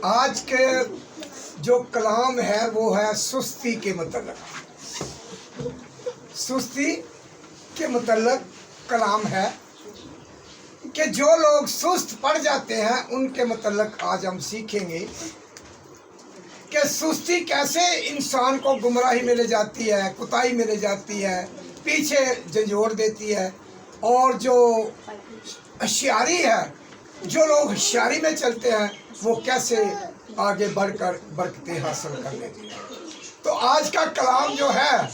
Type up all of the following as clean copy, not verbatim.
आज के जो कलाम है वो है सुस्ती के मतलब। सुस्ती के मतलब कलाम है कि जो लोग सुस्त पड़ जाते हैं उनके मतलब आज हम सीखेंगे कि सुस्ती कैसे इंसान को गुमराही में ले जाती है, कुताही में ले जाती है, पीछे झंझोड़ देती है। और जो होशियारी है, जो लोग होशियारी में चलते हैं वो कैसे आगे बढ़कर बरकतें हासिल कर लेते हैं। तो आज का कलाम जो है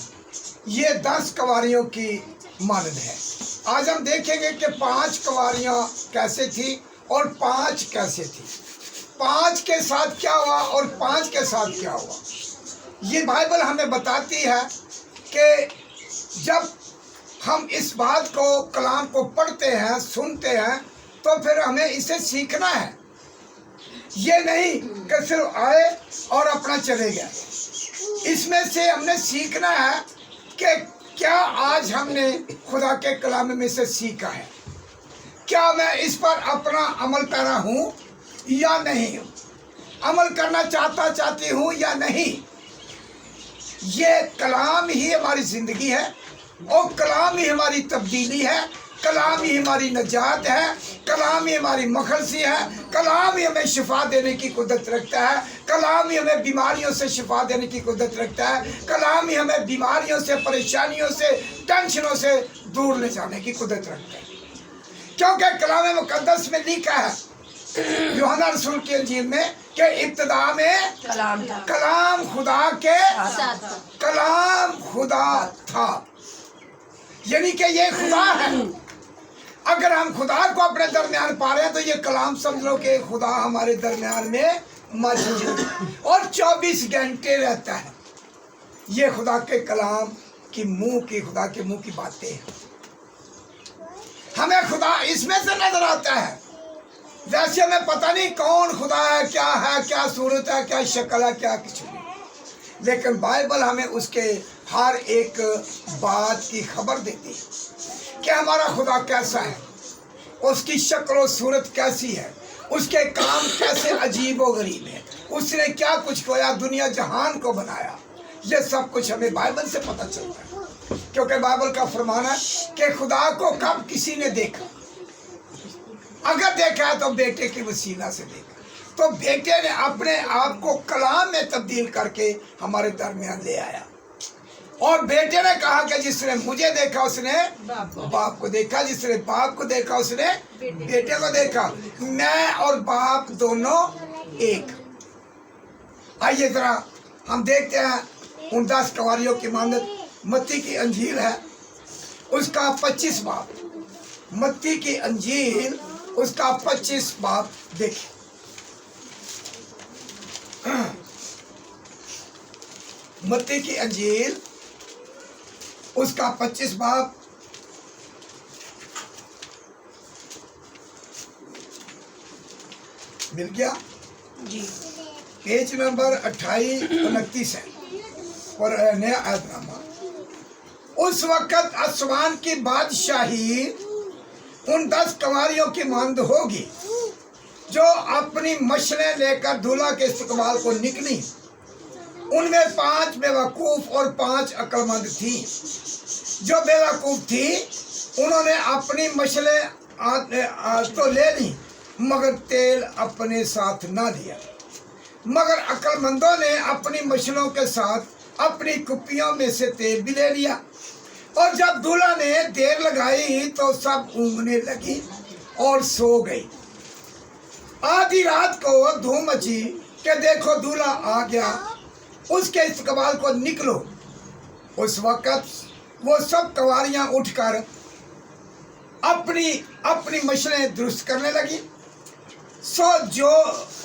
ये 10 कवारियों की मानद है। आज हम देखेंगे कि 5 कवारियाँ कैसे थी और 5 कैसे थी, 5 के साथ क्या हुआ और 5 के साथ क्या हुआ। ये बाइबल हमें बताती है कि जब हम इस बात को, कलाम को पढ़ते हैं, सुनते हैं, तो फिर हमें इसे सीखना है। ये नहीं कि सिर्फ आए और अपना चले गए। इसमें से हमने सीखना है कि क्या आज हमने खुदा के कलाम में से सीखा है, क्या मैं इस पर अपना अमल पैरा हूँ या नहीं हूँ, अमल करना चाहती हूँ या नहीं। ये कलाम ही हमारी ज़िंदगी है और कलाम ही हमारी तब्दीली है, कलाम ही हमारी नजात है, कलाम ही हमारी मखलसी है, कलाम ही हमें शिफा देने की कुदरत रखता है, कलाम ही हमें बीमारियों से शिफा देने की कुदरत रखता है, कलाम ही हमें बीमारियों से, परेशानियों से, टेंशनों से दूर ले जाने की कुदरत रखता है। क्योंकि कलाम मुकद्दस में लिखा है यूहन्ना रसूल की इंजील में कि इब्तिदा में कलाम खुदा के कलाम खुदा था, यानी कि ये खुदा है। अगर हम खुदा को अपने दरमियान पा रहे हैं तो ये कलाम समझ लो कि खुदा हमारे दरमियान में मौजूद और 24 घंटे रहता है। ये खुदा के कलाम की मुंह की, खुदा के मुंह की बातें हैं। हमें खुदा इसमें से नजर आता है। वैसे हमें पता नहीं कौन खुदा है, क्या सूरत है, क्या शक्ल है, क्या कुछ नहीं, लेकिन बाइबल हमें उसके हर एक बात की खबर देती है कि हमारा खुदा कैसा है, उसकी शक्ल और सूरत कैसी है, उसके काम कैसे अजीब व गरीब है, उसने क्या कुछ किया, दुनिया जहान को बनाया। ये सब कुछ हमें बाइबल से पता चलता है, क्योंकि बाइबल का फरमान है कि खुदा को कब किसी ने देखा, अगर देखा है तो बेटे के वसीला से देखा। तो बेटे ने अपने आप को कलाम में तब्दील करके हमारे दरमियान ले आया। और बेटे ने कहा कि जिसने मुझे देखा उसने बाप को देखा, जिसने बाप को देखा उसने बेटे को देखा, मैं और बाप दोनों एक। आइए जरा हम देखते हैं उन 10 कवारियों की मानद। मत्ती की अंजील है उसका 25 बाब, मत्ती की अंजील उसका 25 बाब देखिए। मत्ती की अंजील उसका 25 बाब मिल गया जी। पेज नंबर 28-29 है और नया आयतनामा। उस वक़्त आसमान की बादशाही उन 10 कवारियों की मानद होगी जो अपनी मशलें लेकर दूल्हा के इस्तकबाल को निकली। उनमें 5 बेवकूफ़ और 5 अक्लमंद थी। जो बेवकूफ़ थी उन्होंने अपनी मशलें तो ले ली मगर तेल अपने साथ ना लिया, मगर अक्लमंदों ने अपनी मशलों के साथ अपनी कुप्पियों में से तेल भी ले लिया। और जब दूल्हा ने देर लगाई तो सब ऊँघने लगी और सो गई। आधी रात को धूम मची कि देखो दूल्हा आ गया, उसके इस्तकबाल को निकलो। उस वक़्त वो सब कवारियाँ उठकर अपनी अपनी मशलें दुरुस्त करने लगी। सो जो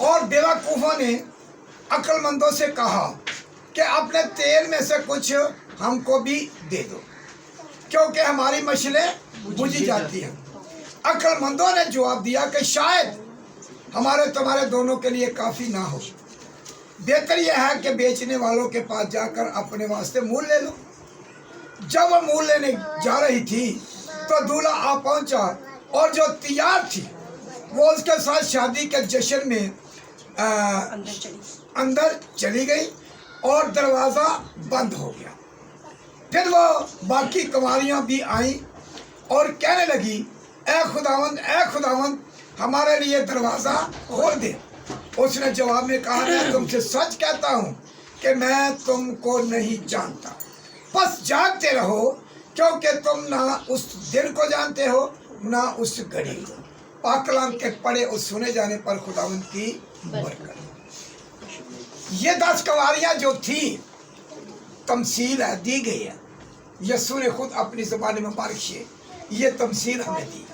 और बेवकूफ़ों ने अक्लमंदों से कहा कि अपने तेल में से कुछ हमको भी दे दो, क्योंकि हमारी मशलें बुझी जाती हैं। अक्लमंदों ने जवाब दिया कि शायद हमारे तुम्हारे दोनों के लिए काफ़ी ना हो, बेहतर यह है कि बेचने वालों के पास जाकर अपने वास्ते मूल ले लो। जब वो मूल लेने जा रही थी तो दूल्हा आ पहुंचा और जो तैयार थी वो उसके साथ शादी के जश्न में अंदर चली गई और दरवाज़ा बंद हो गया। फिर वो बाकी कुंवारियाँ भी आई और कहने लगी, ए खुदावंद हमारे लिए दरवाज़ा खोल दे। उसने जवाब में कहा, मैं तुमसे सच कहता हूँ कि मैं तुमको नहीं जानता, बस जागते रहो, क्योंकि तुम ना उस दिन को जानते हो ना उस घड़ी को। पाक कलाम के पढ़े और सुने जाने पर खुदावंद की बरकत। ये 10 कुंवारियाँ जो थी, तमसील है, दी गई है। यीशु ने खुद अपनी ज़बान मुबारक से ये तमसील हमें दी।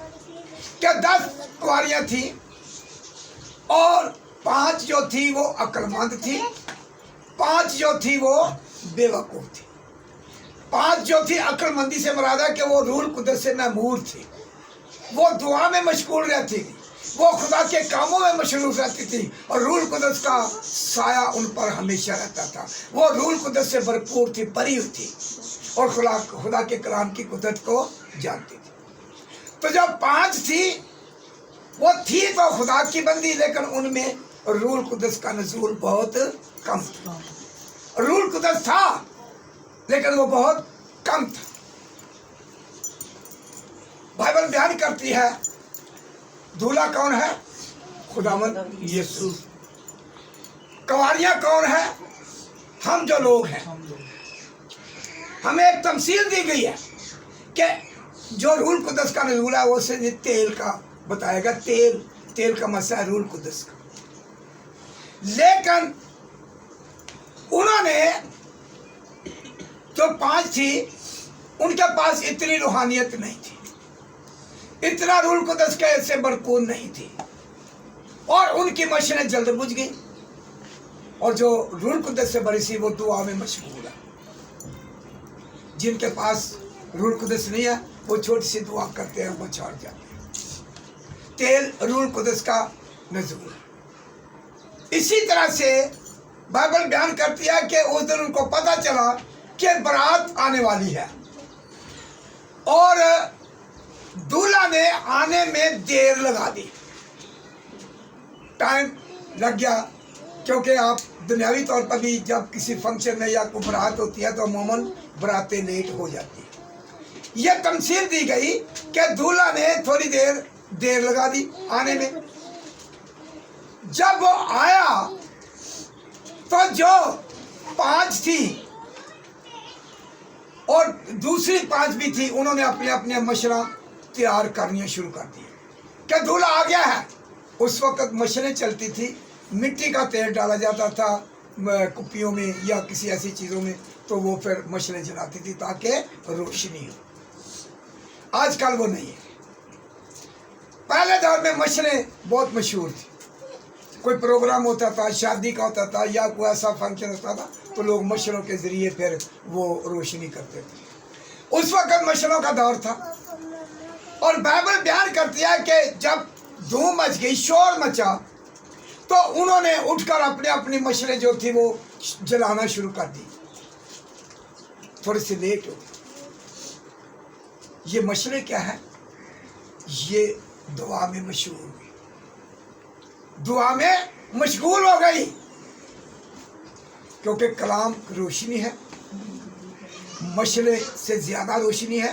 क्या 10 कुंवारियाँ थी और 5 जो थी वो अक्लमंद थी, 5 जो थी वो बेवकूफ़ थी। 5 जो थी अक्लमंदी से मुराद है कि वो रूह कुदरत से महमूर थी, वो दुआ में मशगूल रहती थी, वो खुदा के कामों में मशरूफ रहती थी और रूह कुदरत का साया उन पर हमेशा रहता था। वो रूह कुदरत से भरपूर थी, भरी हुई थी और खुदा के कलाम की कुदरत को जानती थी। तो जब 5 थी, वो थी तो खुदा की बंदी, लेकिन उनमें रूह कुदरत का नज़ूल बहुत कम था। रूह कुदरत था लेकिन वो बहुत कम था। बाइबल बयान करती है दूल्हा कौन है? खुदावंद यीशु। कुंवारियाँ कौन है? हम जो लोग हैं। हमें एक तमसील दी गई है कि जो रूह कुदस का नज़ूल है वो से तेल का बताएगा। तेल का मसला है रूह कुदस का। लेकिन उन्होंने जो 5 थी, उनके पास इतनी रूहानियत नहीं थी, इतना रूह कुदस के से भरपूर नहीं थी और उनकी मशीनें जल्द बुझ गई। और जो रूह कुदस से भरी सी वो दुआ में मशगूल है। जिनके पास रूह कुदस नहीं है वो छोटी सी दुआ करते हैं, वो छाड़ जाते हैं। तेल रूह कुदस का नज़ूल है। इसी तरह से बाइबल बयान करती है कि उस दिन उनको पता चला कि बारात आने वाली है और दूल्हा ने आने में देर लगा दी, टाइम लग गया। क्योंकि आप दुनियावी तौर पर भी जब किसी फंक्शन में या कोई बारात होती है तो अमूमन बारातें लेट हो जाती है। यह तमसील दी गई कि दूल्हा ने थोड़ी देर लगा दी आने में। जब वो आया तो जो 5 थी और दूसरी 5 भी थी, उन्होंने अपने अपने मशरा तैयार करनी शुरू कर दिए कि दूल्हा आ गया है। उस वक्त मशीनें चलती थी, मिट्टी का तेल डाला जाता था कुप्पियों में या किसी ऐसी चीज़ों में, तो वो फिर मशीनें जलाती थी ताकि रोशनी हो। आजकल वो नहीं है। पहले दौर में मशीनें बहुत मशहूर थी। कोई प्रोग्राम होता था, शादी का होता था या कोई ऐसा फंक्शन होता था तो लोग मशीनों के ज़रिए फिर वो रोशनी करते थे। उस वक्त मशीनों का दौर था और बाइबल बयान करती है कि जब धूम मच गई, शोर मचा, तो उन्होंने उठकर अपने अपनी मशीनें जो थी वो जलाना शुरू कर दी। थोड़ी सी लेट हो गई। ये मशीनें क्या है? ये दुआ में मशहूर हुई, दुआ में मशगूल हो गई, क्योंकि कलाम रोशनी है, मशले से ज़्यादा रोशनी है।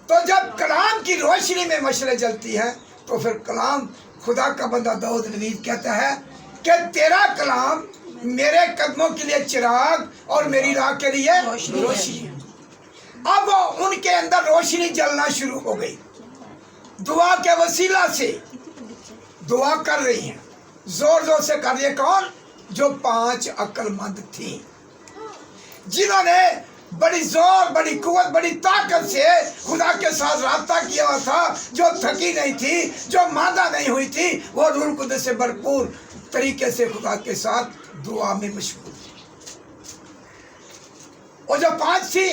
तो जब कलाम की रोशनी में मशले जलती है तो फिर कलाम, खुदा का बंदा दाऊद नबी कहता है कि तेरा कलाम मेरे कदमों के लिए चिराग और मेरी राह के लिए रोशनी है। अब उनके अंदर रोशनी जलना शुरू हो गई। दुआ के वसीला से दुआ कर रही हैं, जोर जोर से कर रही है। कौन? जो 5 अक्लमंद थी, जिन्होंने बड़ी जोर, बड़ी कुव्वत, बड़ी ताकत से खुदा के साथ राब्ता किया हुआ था, जो थकी नहीं थी, जो मादा नहीं हुई थी, वो रूह कुदस से भरपूर तरीके से खुदा के साथ दुआ में मशगूल थी। और जो 5 थी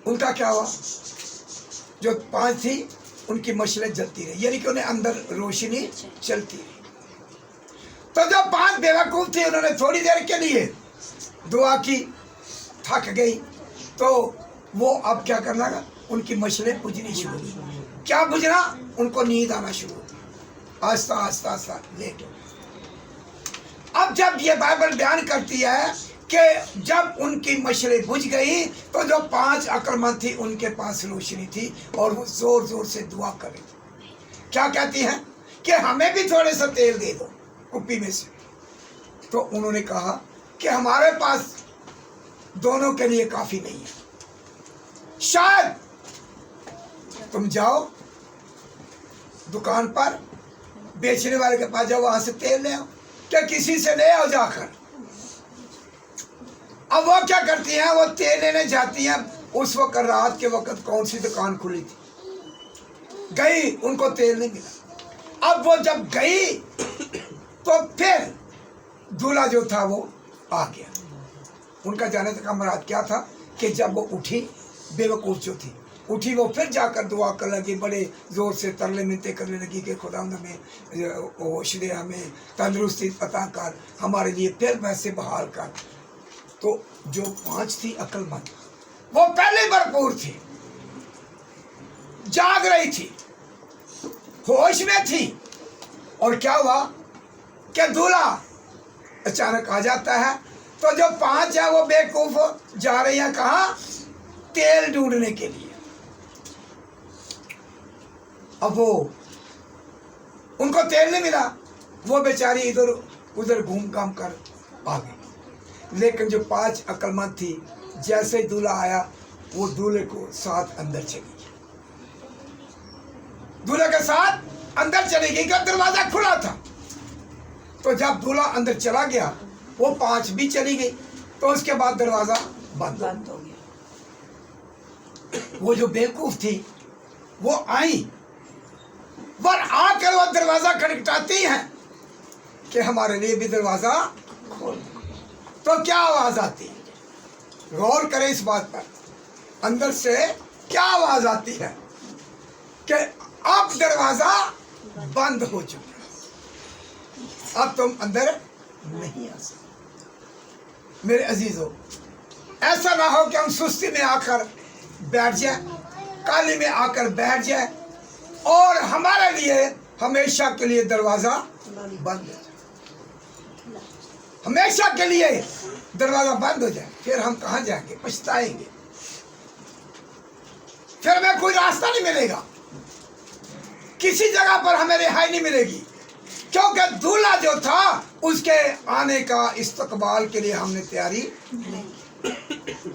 उनका क्या हुआ? जो 5 थी उनकी मशलें जलती रही, यानी कि उन्हें अंदर रोशनी चलती रही। तो जब 5 बेवकूफ़ थे, उन्होंने थोड़ी देर के लिए दुआ की, थक गई, तो वो अब क्या करना? उनकी मशलें बुझनी शुरू हुई। क्या बुझना? उनको नींद आना शुरू हुई। आस्ता आस्ता आस्ता लेट हो गए। अब जब ये बाइबल बयान करती है कि जब उनकी मशलें बुझ गई तो जो 5 अक्लमंद थी उनके पास रोशनी थी और वो जोर जोर से दुआ कर रही थी। क्या कहती हैं कि हमें भी थोड़े सा तेल दे दो कुप्पी में से। तो उन्होंने कहा कि हमारे पास दोनों के लिए काफी नहीं है, शायद तुम जाओ दुकान पर बेचने वाले के पास जाओ, वहां से तेल ले आओ, क्या किसी से ले आओ जाकर। अब वो क्या करती हैं, वो तेल लेने जाती हैं। उस वक्त रात के वक्त कौन सी दुकान खुली थी, गई, उनको तेल नहीं मिला। अब वो जब गई तो फिर दूल्हा जो था वो आ गया। उनका जाने तक का मुराद क्या था कि जब वो उठी, बेवकूफ़ जो थी उठी, वो फिर जाकर दुआ कर लगी, बड़े ज़ोर से तरले मिन्नतें करने लगी कि खुदा हमें होश दे, हमें तंदुरुस्ती अता कर, हमारे लिए फिर वैसे बहाल कर। तो जो 5 थी अक्लमंद, वो पहले भरपूर थी, जाग रही थी, होश में थी। और क्या हुआ कि दूल्हा अचानक आ जाता है। तो जो 5 है वो बेवकूफ जा रही है कहाँ, तेल ढूंढने के लिए। अब वो उनको तेल नहीं मिला, वो बेचारी इधर उधर घूम घाम कर आ गई। लेकिन जो 5 अक्लमंद थी, जैसे ही दूल्हा आया वो दूल्हे को साथ अंदर चली गई, दूल्हे के साथ अंदर चली गई कि दरवाजा खुला था। तो जब दूल्हा अंदर चला गया वो 5 भी चली गई, तो उसके बाद दरवाजा बंद हो गया। वो जो बेवकूफ थी वो आई, पर आकर वो दरवाजा खटखटाती हैं कि हमारे लिए भी दरवाजा खोल। तो क्या आवाज आती है, गौर करें इस बात पर, अंदर से क्या आवाज आती है कि अब दरवाजा बंद हो चुका, अब तुम अंदर नहीं आ सकते। मेरे अजीजों, ऐसा ना हो कि हम सुस्ती में आकर बैठ जाए, काली में आकर बैठ जाए और हमारे लिए हमेशा के लिए दरवाजा बंद हो जाए, हमेशा के लिए दरवाजा बंद हो जाए। फिर हम कहाँ जाएंगे, पछताएंगे, फिर हमें कोई रास्ता नहीं मिलेगा, किसी जगह पर हमें रिहाई नहीं मिलेगी, क्योंकि दूल्हा जो था उसके आने का इस्तकबाल के लिए हमने तैयारी नहीं की।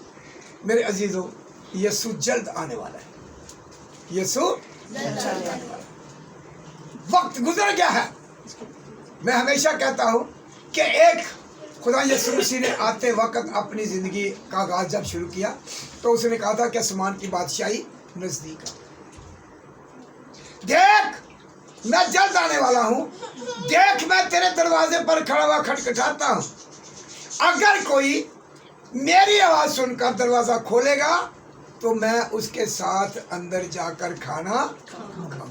मेरे अजीजों, यीशु जल्द आने वाला है, यीशु जल्द आने वाला है। वक्त गुजर गया है। मैं हमेशा कहता हूँ कि एक खुदा यीशु मसीह ने आते वक्त अपनी ज़िंदगी का आगाज जब शुरू किया तो उसने कहा था कि आसमान की बादशाही नज़दीक है। देख मैं जल्द आने वाला हूँ, देख मैं तेरे दरवाजे पर खड़ा हुआ खटखटाता हूँ, अगर कोई मेरी आवाज़ सुनकर दरवाज़ा खोलेगा तो मैं उसके साथ अंदर जाकर खाना खाऊंगा।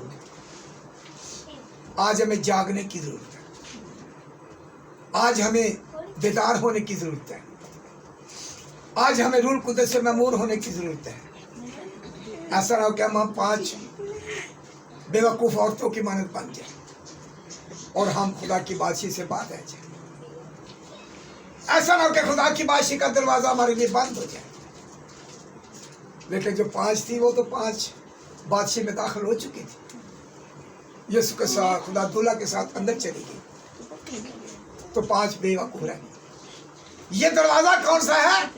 आज हमें जागने की ज़रूरत है, आज हमें बेदार होने की ज़रूरत है, आज हमें रूह कुदरत से ममूर होने की ज़रूरत है। ऐसा ना हो कि हम 5 बेवकूफ़ औरतों की मानद बन जाए और हम खुदा की बादशाही से बाहर रह जाए। ऐसा ना हो कि खुदा की बादशाही का दरवाज़ा हमारे लिए बंद हो जाए। लेकिन जो 5 थी वो तो 5 बादशाही में दाखिल हो चुकी थी, यीशु के साथ खुदा दूल्हा के साथ अंदर चली गई, तो 5 बेवकूफ रह गए। ये दरवाज़ा कौन सा है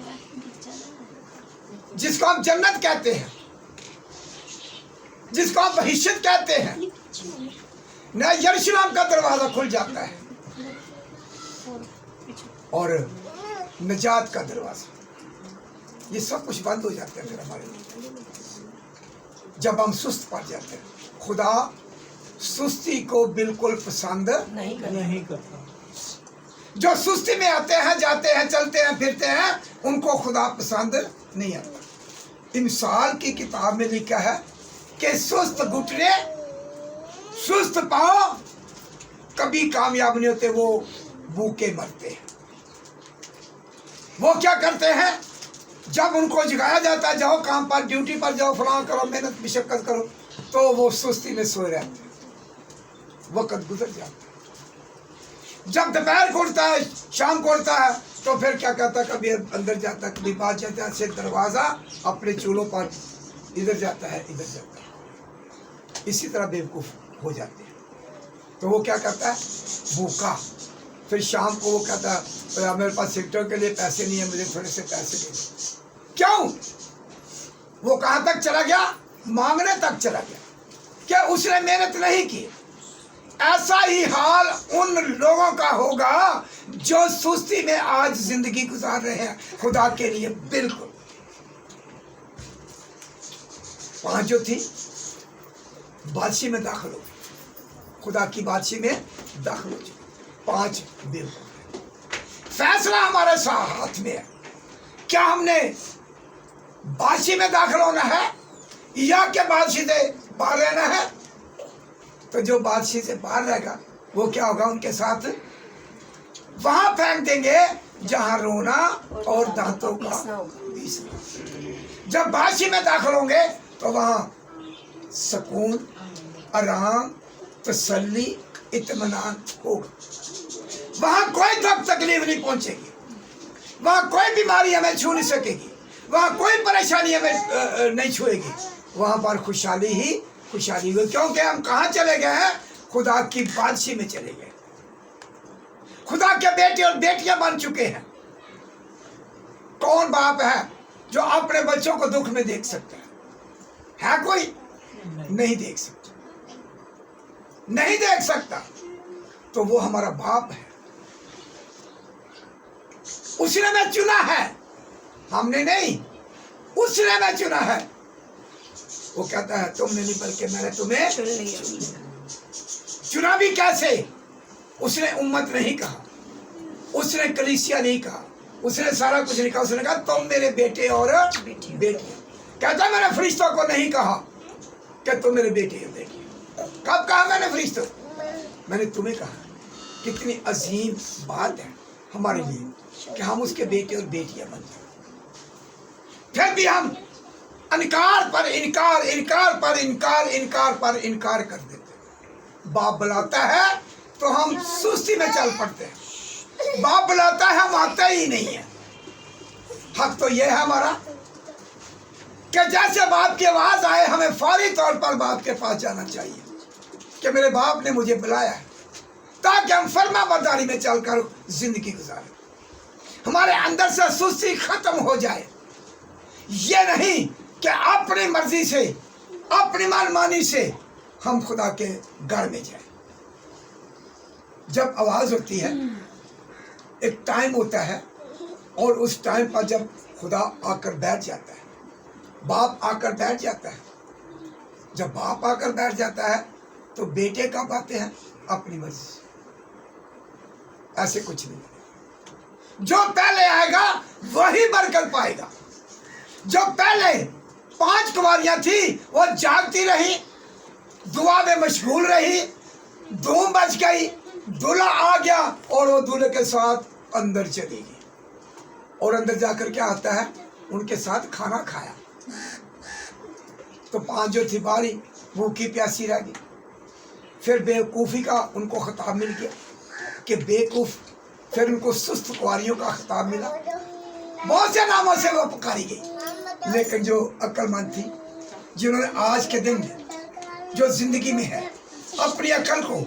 जिसको हम जन्नत कहते हैं, जिसको हम बहिश्शत कहते हैं। नया यरूशलेम का दरवाजा खुल जाता है और निजात का दरवाजा, ये सब कुछ बंद हो जाता है फिर हमारे लिए जब हम सुस्त पड़ जाते हैं। खुदा सुस्ती को बिल्कुल पसंद नहीं करता। जो सुस्ती में आते हैं, जाते हैं, चलते हैं, फिरते हैं, उनको खुदा पसंद नहीं आता। मिसाल की किताब में लिखा है कि सुस्त घुटने, सुस्त पांव कभी कामयाब नहीं होते, वो भूखे मरते हैं। वो क्या करते हैं, जब उनको जगाया जाता है जाओ काम पर, ड्यूटी पर जाओ, फलां करो, मेहनत मशक्कत करो, तो वो सुस्ती में सोए रहते हैं। वक्त गुजर जाता है। जब दोपहर को उठता है, शाम को उठता है, तो फिर क्या कहता है, कभी अंदर जाता है, कभी बाहर जाता है, से दरवाजा अपने चूल्हों पर इधर जाता है, इधर जाता है। इसी तरह बेवकूफ हो जाते हैं। तो वो क्या करता है, भूखा, फिर शाम को वो कहता है मेरे पास सिगरेट के लिए पैसे नहीं है, मुझे थोड़े से पैसे दे दो। क्यों? वो कहाँ तक चला गया, मांगने तक चला गया, क्या उसने मेहनत नहीं की। ऐसा ही हाल उन लोगों का होगा जो सुस्ती में आज जिंदगी गुजार रहे हैं खुदा के लिए। बिल्कुल 5 जो थी बादशाही में दाखिल हो गई, खुदा की बादशाही में दाखिल हो गई। 5 बिल्कुल फैसला हमारे हाथ में है, क्या हमने बादशाही में दाखिल होना है या क्या बादशाही से बाहर रहना है। तो जो बादशाही से बाहर रहेगा वो क्या होगा, उनके साथ वहां फेंक देंगे जहां रोना और दांतों का पीसना। जब बादशाही में दाखिल होंगे तो वहां सुकून, आराम, तसल्ली, इत्मीनान होगा। वहां कोई दुख तकलीफ नहीं पहुंचेगी, वहां कोई बीमारी हमें छू नहीं सकेगी, वहां कोई परेशानी हमें नहीं छुएगी। वहां पर खुशहाली ही खुशहाली हुई, क्योंकि हम कहाँ चले गए हैं, खुदा की बादशाही में चले गए। खुदा के बेटे और बेटियां बन चुके हैं। कौन बाप है जो अपने बच्चों को दुख में देख सकता है कोई? नहीं देख सकता, नहीं देख सकता। तो वो हमारा बाप है, उसने हमें चुना है, हमने नहीं, उसने हमें चुना है। वो कहता है तुमने नहीं बल्कि मैंने तुम्हें चुना। भी कैसे? उसने उम्मत नहीं कहा, उसने कलीसिया नहीं कहा, उसने सारा कुछ नहीं कहा। उसने कहा तुम मेरे बेटे और बेटियां। कहता मैंने फरिश्तों को नहीं कहा कि तुम मेरे बेटे और बेटियां। कब कहा मैंने फरिश्तों? मैंने तुम्हें कहा। कितनी अजीम बात है हमारे लिए कि हम उसके बेटे और बेटियां बन जाए। फिर भी हम इनकार पर इनकार, इनकार पर इनकार, इनकार पर इनकार कर देते। बाप बुलाता है तो हम सुस्ती में चल पड़ते हैं, बाप बुलाता है हम आते ही नहीं है। हक तो यह है हमारा कि जैसे बाप की आवाज आए हमें फौरी तौर पर बाप के पास जाना चाहिए कि मेरे बाप ने मुझे बुलाया है, ताकि हम फर्माबरदारी में चलकर जिंदगी गुजारें, हमारे अंदर से सुस्ती खत्म हो जाए। ये नहीं कि अपनी मर्जी से, अपनी मनमानी से हम खुदा के घर में जाए। जब आवाज होती है, एक टाइम होता है, और उस टाइम पर जब खुदा आकर बैठ जाता है, बाप आकर बैठ जाता है। जब बाप आकर बैठ जाता है तो बेटे कब आते हैं? अपनी मर्जी से। ऐसे कुछ नहीं। जो पहले आएगा वही बरकत पाएगा। जो पहले 5 कुंवारियां थी वो जागती रही, दुआ में मशगूल रही, धूम बच गई, दूल्हा आ गया और वो दूल्हे के साथ अंदर चली गई। और अंदर जाकर क्या आता है, उनके साथ खाना खाया। तो 5 जो थी बारी भूखी प्यासी रह गई। फिर बेवकूफ़ी का उनको खिताब मिल गया कि बेवकूफ़। फिर उनको सुस्त कुंवारियों का खिताब मिला, बहुत से नामों से वो पुकारी गई। लेकिन जो अक्लमंद थी, जिन्होंने आज के दिन जो जिंदगी में है अपनी अकल को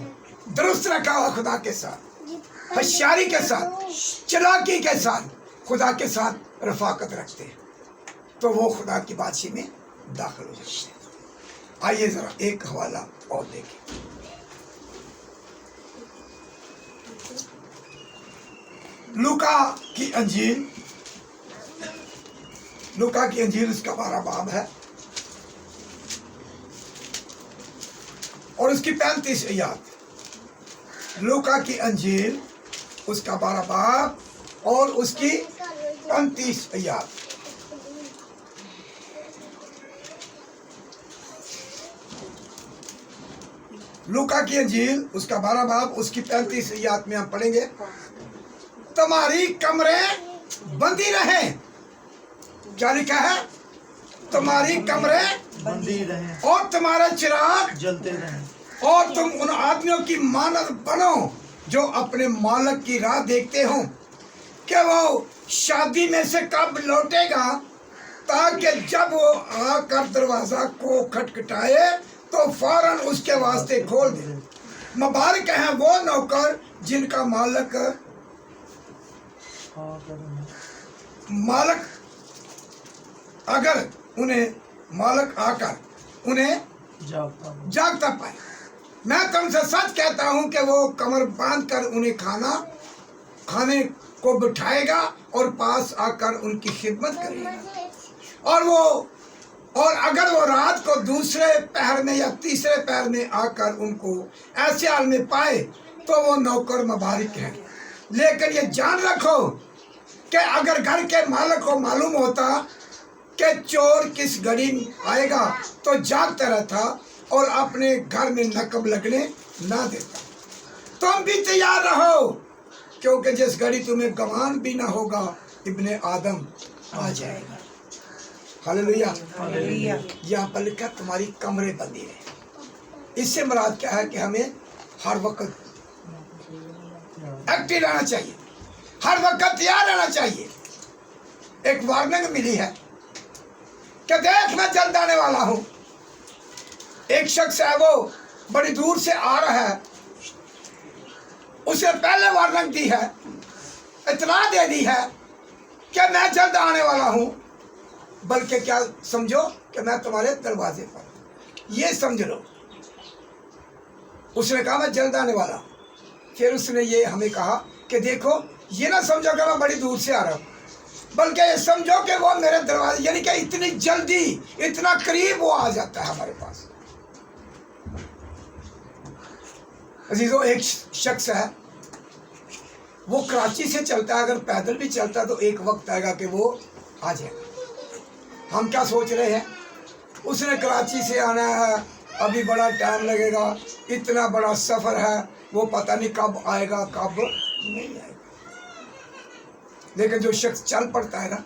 दुरुस्त रखा हुआ, खुदा के साथ होशियारी के साथ, चालाकी के साथ, खुदा के साथ रफाकत रखते हैं, तो वो खुदा की बादशाही में दाखिल हो जाते हैं। आइए जरा एक हवाला और देखें। लूका की अंजील, लूका की अंजील उसका 12 बाब है और उसकी 35 आयत। लूका की अंजील उसका 12 बाब और उसकी 35 आयत। लूका की अंजील उसका 12 बाब उसकी 35 आयत में हम पढ़ेंगे, तुम्हारी कमरें बंदी रहे। क्या लिखा है? तुम्हारी कमरें बंदी रहे और तुम्हारे चिराग जलते रहे। और तुम उन आदमियों की मानद बनो जो अपने मालिक की राह देखते हो कि वो शादी में से कब लौटेगा, ताकि जब वो आकर दरवाजा को खटखटाए तो फौरन उसके वास्ते खोल दे। मुबारक हैं वो नौकर जिनका मालिक अगर उन्हें मालिक आकर उन्हें जागता पाए। मैं तुमसे सच कहता हूं कि वो कमर बांध कर उन्हें खाने को बिठाएगा और पास आकर उनकी खिदमत करेगा। और अगर वो रात को दूसरे पहर में या तीसरे पहर में आकर उनको ऐसे हाल में पाए तो वो नौकर मुबारक है। लेकिन ये जान रखो कि अगर घर के मालिक को मालूम होता कि चोर किस घड़ी आएगा तो जागता रहता और अपने घर में नकब लगने ना देता। तुम भी तैयार रहो, क्योंकि जिस घड़ी तुम्हें गमान भी ना होगा इब्ने आदम आ जाएगा। हालेलुया। हालेलुया। यहाँ पर लिखा तुम्हारी कमरे बंदी है। इससे मुराद क्या है कि हमें हर वक्त एक्टिव रहना चाहिए, हर वक्त तैयार रहना चाहिए। एक वार्निंग मिली है कि देख मैं जल्द आने वाला हूं। एक शख्स है वो बड़ी दूर से आ रहा है, उसे पहले वार्निंग दी है, इतला दे दी है कि मैं जल्द आने वाला हूं। बल्कि क्या समझो कि मैं तुम्हारे दरवाजे पर, ये समझ लो। उसने कहा मैं जल्द आने वाला हूं। फिर उसने ये हमें कहा कि देखो ये ना समझो कि मैं बड़ी दूर से आ रहा हूं, बल्कि ये समझो कि वो मेरे दरवाजे, यानी कि इतनी जल्दी, इतना करीब वो आ जाता है हमारे पास। अजीजों, एक शख्स है वो कराची से चलता है, अगर पैदल भी चलता तो एक वक्त आएगा कि वो आ जाएगा। हम क्या सोच रहे हैं, उसने कराची से आना है, अभी बड़ा टाइम लगेगा, इतना बड़ा सफ़र है, वो पता नहीं कब आएगा कब नहीं आएगा। लेकिन जो शख्स चल पड़ता है ना,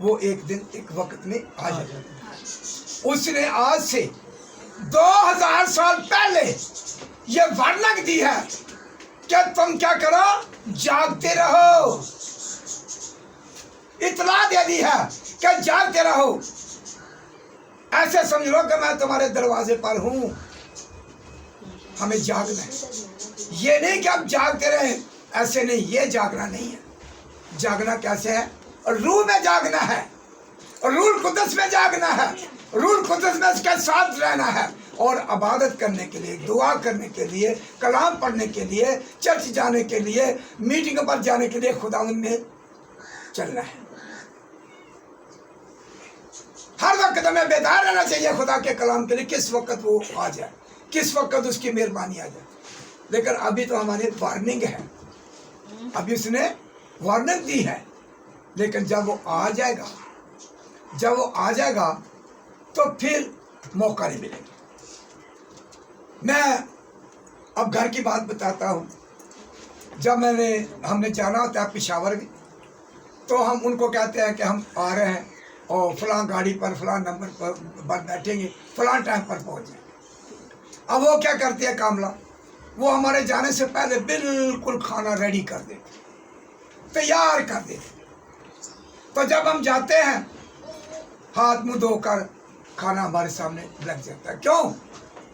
वो एक दिन एक वक्त में आ जाता है। उसने आज से 2000 साल पहले ये वार्निंग दी है कि तुम क्या करो, जागते रहो। इतला दे दी है कि जागते रहो। ऐसे समझ लो कि मैं तुम्हारे दरवाजे पर हूं। हमें जागना है, ये नहीं कि आप जागते रहे, ऐसे नहीं, ये जागना नहीं है। जागना कैसे है? रूह में जागना है, रूह कुदस में जागना है, रूह कुदस में इसके साथ रहना है और इबादत करने के लिए, दुआ करने के लिए, कलाम पढ़ने के लिए, चर्च जाने के लिए, मीटिंग पर जाने के लिए खुदावंद में चलना है। हर वक्त हमें बेदार रहना चाहिए खुदा के कलाम के लिए, किस वक्त वो आ जाए, किस वक्त उसकी मेहरबानी आ जाए। लेकिन अभी तो हमारी वार्निंग है, अभी उसने वार्निंग दी है, लेकिन जब वो आ जाएगा, जब वो आ जाएगा तो फिर मौका नहीं मिलेगा। मैं अब घर की बात बताता हूँ। जब हमने जाना होता है पेशावर भी, तो हम उनको कहते हैं कि हम आ रहे हैं और फलां गाड़ी पर फलां नंबर पर बैठेंगे, फलां टाइम पर पहुँच जाए। अब वो क्या करते हैं कामला, वो हमारे जाने से पहले बिल्कुल खाना रेडी कर देते, तैयार कर देते। तो जब हम जाते हैं, हाथ मुंह धोकर खाना हमारे सामने लग जाता है। क्यों?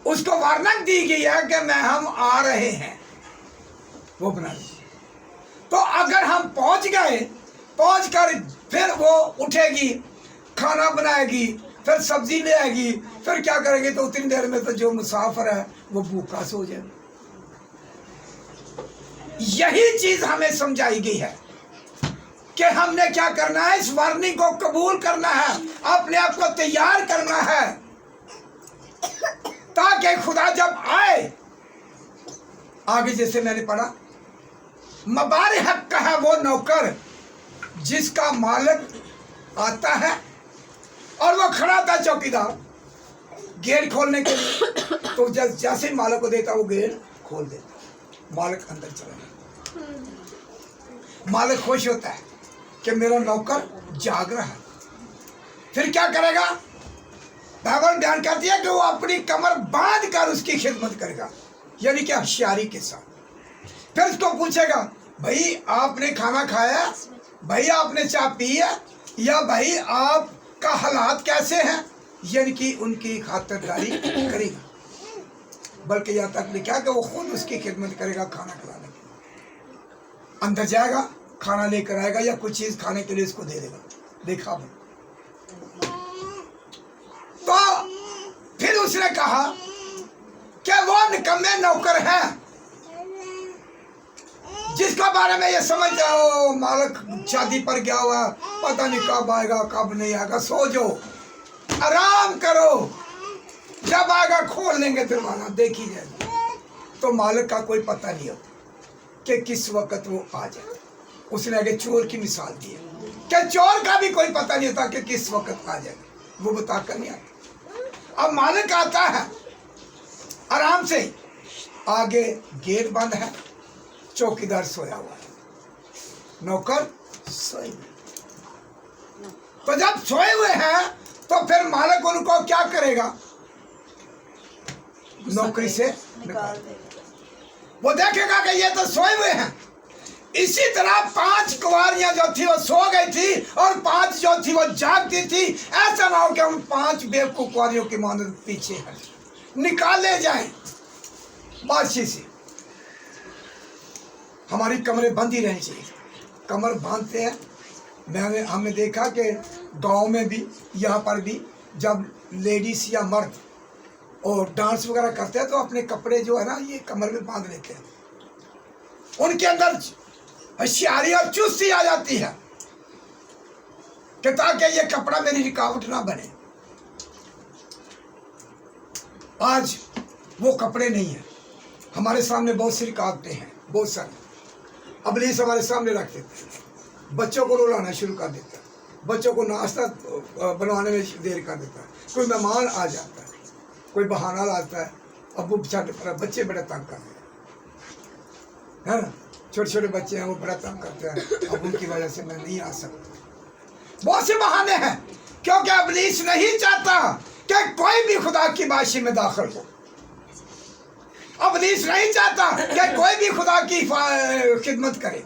उसको वार्निंग दी गई है कि हम आ रहे हैं, वो बना दी। तो अगर हम पहुंच गए, पहुंच कर फिर वो उठेगी, खाना बनाएगी, फिर सब्जी ले आएगी, फिर क्या करेंगे, तो उतनी देर में तो जो मुसाफिर है वो भूखा सो जाए। यही चीज हमें समझाई गई है कि हमने क्या करना है, इस वार्निंग को कबूल करना है, अपने आप को तैयार करना है, ताकि खुदा जब आए, आगे जैसे मैंने पढ़ा, मुबारक है वो नौकर जिसका मालिक आता है और वो खड़ा था चौकीदार गेट खोलने के लिए। तो जैसे ही मालिक को देता वो गेट खोल देता, मालिक अंदर चला जाता। मालिक खुश होता है कि मेरा नौकर जाग रहा है। फिर क्या करेगा? बाइबल बयान करती है कि वो अपनी कमर बांध कर उसकी खिदमत करेगा। यानी कि होशियारी के साथ। फिर उसको पूछेगा, भाई आपने खाना खाया, भाई आपने चाय पी है, या भाई आपका हालात कैसे हैं, यानी कि उनकी खातिरदारी करेगा। बल्कि यहाँ तक लिखा कि वो खुद उसकी खिदमत करेगा खाना खिलाने के। अंदर जाएगा, खाना लेकर आएगा या कुछ चीज खाने के लिए उसको दे देगा। देखा भाई। तो फिर उसने कहा कि वो निकम्मे नौकर है जिसका बारे में ये समझ जाओ मालिक शादी पर गया हुआ, पता नहीं कब आएगा कब नहीं आएगा, सो जाओ, आराम करो, जब आएगा खोल लेंगे दरवाजा, देखी जाएगी। तो मालिक का कोई पता नहीं होता कि किस वक्त वो आ जाए। उसने आगे चोर की मिसाल दी है कि चोर का भी कोई पता नहीं होता कि किस वक्त आ जाएगा, वो बता कर नहीं आता। अब मालिक आता है आराम से, आगे गेट बंद है, चौकीदार सोया हुआ है, नौकर सोए हुए। तो जब सोए हुए हैं तो फिर मालिक उनको क्या करेगा, नौकरी से निकाल देगा। वो देखेगा कि ये तो सोए हुए हैं। इसी तरह 5 कुंवारियां जो थी वो सो गई थी और 5 जो थी वो जागती थी। ऐसा ना हो कि हम 5 बेवकूफ कुंवारियों की मानद पीछे हैं, निकाले जाएं बादशाह से। हमारी कमरे बंद ही रहनी चाहिए, कमर बांधते हैं। हमने देखा कि गांव में भी, यहाँ पर भी, जब लेडीज या मर्द और डांस वगैरह करते हैं तो अपने कपड़े जो है ना ये कमर में बांध लेते हैं। उनके अंदर होशियारी और चुस्ती आ जाती है कि ताकि ये कपड़ा मेरी रुकावट ना बने। आज वो कपड़े नहीं है, हमारे सामने बहुत सी रुकावटें हैं, बहुत सारी। इब्लीस हमारे सामने रख देते हैं, बच्चों को रुलाना शुरू कर देता है, बच्चों को नाश्ता बनवाने में देर कर देता है, कोई मेहमान आ जाता है, कोई बहाना लाता है, अबू बच्चे बड़े तंग करते हैं, है ना, छोटे छोटे बच्चे हैं वो बड़ा तंग करते हैं, अब उनकी वजह से मैं नहीं आ सकता। बहुत से बहाने हैं, क्योंकि इब्लीस नहीं चाहता कि कोई भी खुदा की बादशाही में दाखिल हो। इब्लीस नहीं चाहता कि कोई भी खुदा की खिदमत करे,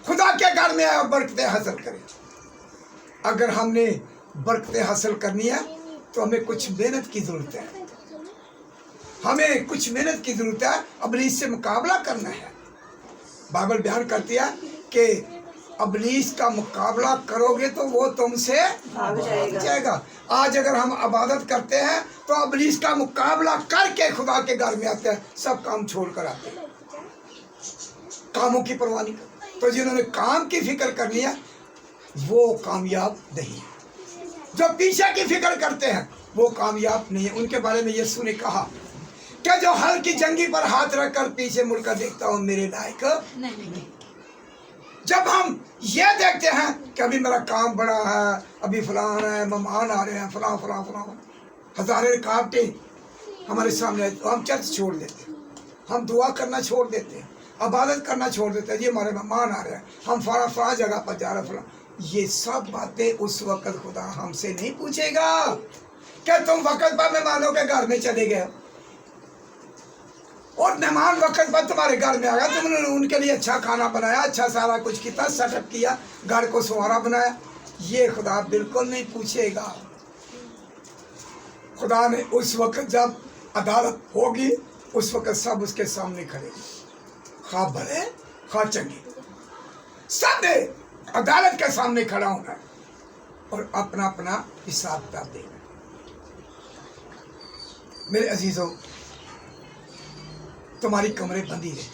खुदा के घर में आए बरकतें हासिल करे। अगर हमने बरकतें हासिल करनी है तो हमें कुछ मेहनत की जरूरत है, हमें कुछ मेहनत की जरूरत है, इब्लीस से मुकाबला करना है। बाइबल बयान करती है कि इब्लीस का मुकाबला करोगे तो वो तुमसे भाग जाएगा। आज अगर हम इबादत करते हैं तो इब्लीस का मुकाबला करके खुदा के घर में आते हैं, सब काम छोड़ कर आते हैं, कामों की परवाह नहीं करते। तो जिन्होंने काम की फिक्र करनी है वो कामयाब नहीं है, जो पीछे की फिक्र करते हैं वो कामयाब नहीं है। उनके बारे में यीशु ने कहा कि जो हल की जंगी पर हाथ रखकर पीछे मुड़कर देखता हूँ मेरे लायक नहीं। जब हम ये देखते हैं कि अभी मेरा काम बड़ा है, अभी फलान है, मेहमान आ रहे हैं, फलां फलां फलां, हजारे रुकावटें हमारे सामने, तो हम चर्च छोड़ देते हैं, हम दुआ करना छोड़ देते हैं, इबादत करना छोड़ देते हैं। ये हमारे मेहमान आ रहे हैं, हम फलां जगह पर जा रहे हैं, फलां। ये सब बातें उस वक्त खुदा हमसे नहीं पूछेगा कि तुम वक्त पर मेहमानों के घर में चले गए और मेहमान वक्त पर तुम्हारे घर में आ गया, तुमने उनके लिए अच्छा खाना बनाया, अच्छा सारा कुछ किया, सेटअप किया, घर को सुहाना बनाया, ये खुदा बिल्कुल नहीं पूछेगा। खुदा ने उस वक्त जब अदालत होगी उस वक्त सब उसके सामने खड़े, खा भले खा चंगे, सब ने अदालत के सामने खड़ा होना और अपना अपना हिसाब किताब देना। मेरे अजीजों, तुम्हारी कमरे बंदी रहे,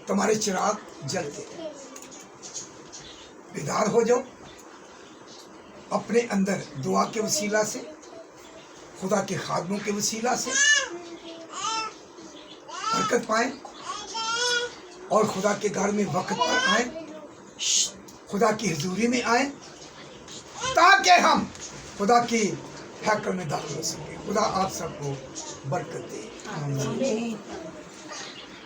तुम्हारे चिराग जलते रहे, बेदार हो जाओ, अपने अंदर दुआ के वसीला से, खुदा के खादमों के वसीला से बरकत पाए और खुदा के घर में वक्त पर आए, खुदा की हुजूरी में आए, ताकि हम खुदा की हैकल में दाखिल हो सके। खुदा आप सबको बरकत दे। आमीन।